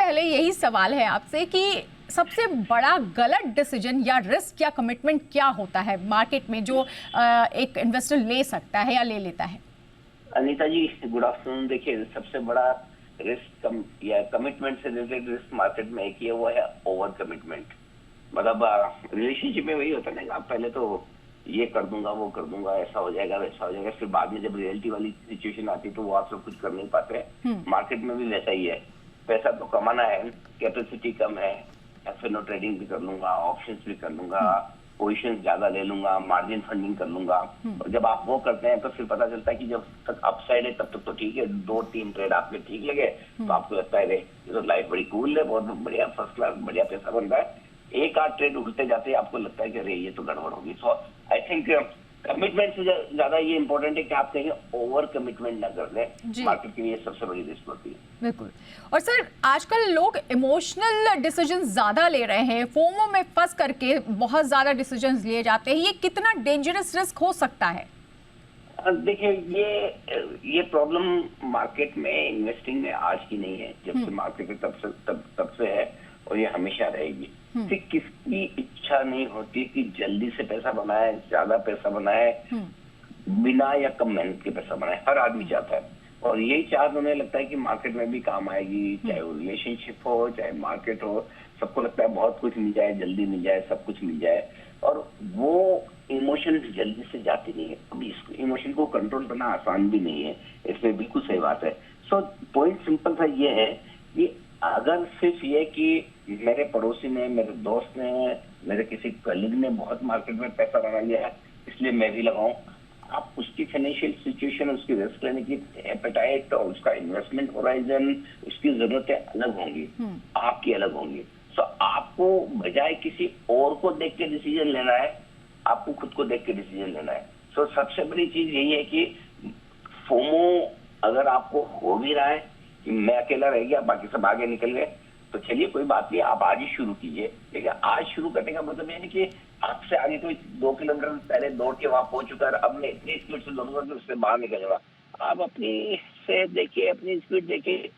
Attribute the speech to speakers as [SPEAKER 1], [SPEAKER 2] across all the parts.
[SPEAKER 1] पहले यही सवाल है आपसे कि सबसे बड़ा गलत डिसीजन या रिस्क या कमिटमेंट क्या होता है मार्केट में जो एक इन्वेस्टर ले सकता है या ले लेता है?
[SPEAKER 2] अनीता जी, गुड आफ्टरनून। देखिए, सबसे बड़ा रिस्क या कमिटमेंट से रिलेटेड रिस्क मार्केट में एक ही है, वो है ओवर कमिटमेंट। मतलब रिलेशनशिप में वही होता है ना, आप पहले तो ये कर दूंगा, वो कर दूंगा, ऐसा हो जाएगा, वैसा हो जाएगा, फिर बाद में जब रियलिटी वाली सिचुएशन आती है तो वो आप सब कुछ कर नहीं पाते। मार्केट में भी वैसा ही है। पैसा तो कमाना है, कैपेसिटी कम है, एफएनओ ट्रेडिंग भी कर लूंगा, ऑप्शंस भी कर लूंगा, पोजीशन ज्यादा ले लूंगा, मार्जिन फंडिंग कर लूंगा। और जब आप वो करते हैं तो फिर पता चलता है कि जब तक अपसाइड है तब तक तो ठीक है, 2-3 ट्रेड आपके ठीक लगे तो आपको लगता है ये तो लाइफ बड़ी कूल है, बहुत बढ़िया, फर्स्ट क्लास, बढ़िया पैसा बन रहा है। एक आध ट्रेड उठते जाते हैं आपको लगता है कि अरे ये तो गड़बड़ होगी। सो आई थिंक कमिटमेंट से ज्यादा ये इंपॉर्टेंट है कि आप कहीं ओवर कमिटमेंट ना कर लें। मार्केट के लिए सबसे बड़ी रिस्क होती है।
[SPEAKER 1] बिल्कुल। और सर, आजकल लोग इमोशनल डिसीजन ज्यादा ले रहे हैं, फोमो में फंस करके बहुत ज्यादा डिसीजंस लिए जाते हैं। ये कितना डेंजरस रिस्क हो सकता है?
[SPEAKER 2] देखिए, ये प्रॉब्लम मार्केट में इन्वेस्टिंग में आज की नहीं है, जब से मार्केट है तब से है और ये हमेशा रहेगी। कि किसकी इच्छा नहीं होती कि जल्दी से पैसा बनाए, ज्यादा पैसा बनाए, बिना या कम मेहनत के पैसा बनाए। हर आदमी चाहता है और यही चाहत उन्हें लगता है कि मार्केट में भी काम आएगी, चाहे वो रिलेशनशिप हो, चाहे मार्केट हो। सबको लगता है बहुत कुछ मिल जाए, जल्दी मिल जाए, सब कुछ मिल जाए, और वो इमोशन जल्दी से जाती नहीं है। अभी इस इमोशन को कंट्रोल करना आसान भी नहीं है, इसमें बिल्कुल सही बात है। सो पॉइंट सिंपल सा ये है कि अगर सिर्फ ये कि मेरे पड़ोसी ने, मेरे दोस्त ने, मेरे किसी कलीग ने बहुत मार्केट में पैसा लगा लिया है इसलिए मैं भी लगाऊं, आप उसकी फाइनेंशियल सिचुएशन, उसकी रिस्क लेने की एपेटाइट और उसका इन्वेस्टमेंट होराइजन, उसकी जरूरतें अलग होंगी, आपकी अलग होंगी। सो आपको बजाय किसी और को देख के डिसीजन लेना है, आपको खुद को देख के डिसीजन लेना है। सो सबसे बड़ी चीज यही है कि फोमो अगर आपको हो भी रहा है कि मैं अकेला रह गया, बाकी सब आगे निकल गए, तो चलिए कोई बात नहीं, आप आज ही शुरू कीजिए। लेकिन आज शुरू करने का मतलब ये नहीं कि आपसे आगे कोई 2 किलोमीटर पहले दौड़ के वहां पहुंच चुका है, अब मैं इतनी स्पीड से दौड़ूंगा कि उससे बाहर निकल जाऊंगा। आप अपनी से देखिए, अपनी स्पीड देखिए।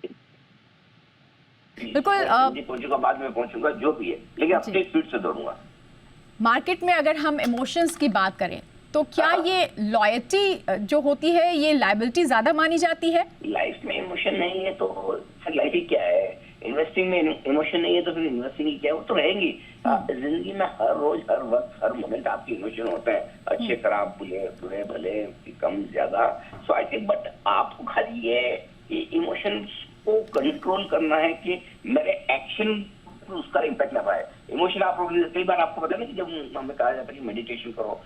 [SPEAKER 1] बिल्कुल
[SPEAKER 2] पहुंचूंगा, बाद में पहुंचूंगा, जो भी है, लेकिन अपनी स्पीड से दौड़ूंगा।
[SPEAKER 1] मार्केट में अगर हम इमोशंस की बात करें तो क्या ये लॉयल्टी जो होती है, ये लायबिलिटी ज्यादा मानी जाती है?
[SPEAKER 2] लाइफ में इमोशन नहीं है तो फिर लाइफ ही क्या है? इन्वेस्टिंग में इमोशन नहीं है तो फिर इन्वेस्टिंग ही क्या है? वो तो रहेंगी। जिंदगी में हर रोज, हर वक्त, हर मोमेंट आपके इमोशन होते हैं, अच्छे खराब, बुरे भले, कम ज्यादा। सो आई थिंक बट आपको खाली ये इमोशंस को कंट्रोल करना है कि मेरे एक्शन उसका इम्पैक्ट ना पाए। इमोशन आप कई बार आपको पता है ना कि जब हमें कहा जाता है कि मेडिटेशन करो,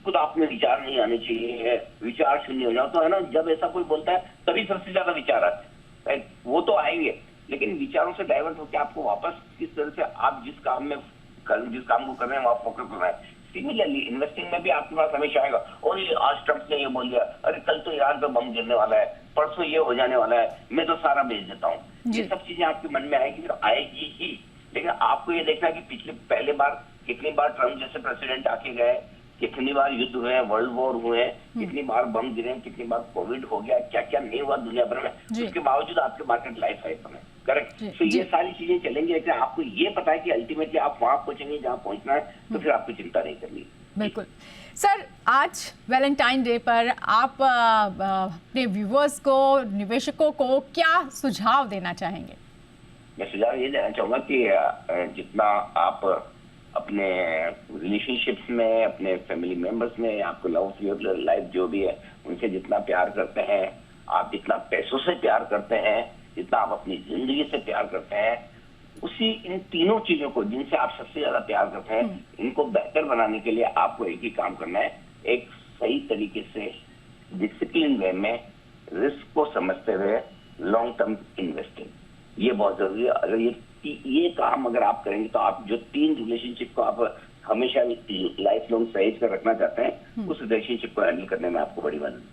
[SPEAKER 2] खुद आप में विचार नहीं आने चाहिए, विचार शून्य हो जाओ, तो है ना, जब ऐसा कोई बोलता है तभी सबसे ज्यादा विचार आते हैं। वो तो आएंगे, लेकिन विचारों से डाइवर्ट होकर आपको वापस किस तरह से आप जिस काम को कर रहे हैं वहां फोकस करना है। सिमिलरली इन्वेस्टिंग में भी आपके पास हमेशा आएगा, और ये आज ट्रम्प ने ये बोल दिया, अरे कल तो ईरान पे बम गिरने वाला है, परसों ये हो जाने वाला है, मैं तो सारा बेच देता हूँ। ये सब चीजें आपके मन में आएगी, फिर आएगी ही। लेकिन आपको ये देखना है कि पहले बार कितनी बार ट्रम्प जैसे प्रेसिडेंट आके गए, कितनी बार युद्ध हुए, वर्ल्ड वॉर हुए, कितनी बार बम गिरे, कितनी बार कोविड हो गया, क्या क्या नहीं हुआ दुनिया भर में, उसके बावजूद आपके मार्केट लाइफ है समय। करेक्ट। तो ये सारी चीजें चलेंगी, लेकिन आपको ये पता है कि अल्टीमेटली आप वहां पहुंचेंगे जहां पहुंचना है, तो फिर आपको चिंता नहीं करनी।
[SPEAKER 1] बिल्कुल। सर, आज वैलेंटाइन डे पर आप अपने व्यूअर्स को, निवेशकों को क्या सुझाव देना चाहेंगे?
[SPEAKER 2] मैं सुझाव ये देना चाहूंगा कि जितना आप अपने रिलेशनशिप्स में, अपने फैमिली मेंबर्स में, आपको लव लाइफ जो भी है, उनसे जितना प्यार करते हैं, आप जितना पैसों से प्यार करते हैं, जितना आप अपनी जिंदगी से प्यार करते हैं, उसी इन तीनों चीजों को जिनसे आप सबसे ज्यादा प्यार करते हैं, इनको बेहतर बनाने के लिए आपको एक ही काम करना है, एक सही तरीके से डिसिप्लिन वे में रिस्क को समझते हुए लॉन्ग टर्म इन्वेस्टिंग, ये बहुत जरूरी है। अगर ये काम अगर आप करेंगे तो आप जो 3 रिलेशनशिप को आप हमेशा लाइफ लॉन्ग सहेज कर रखना चाहते हैं, उस रिलेशनशिप को हैंडल करने में आपको बड़ी मदद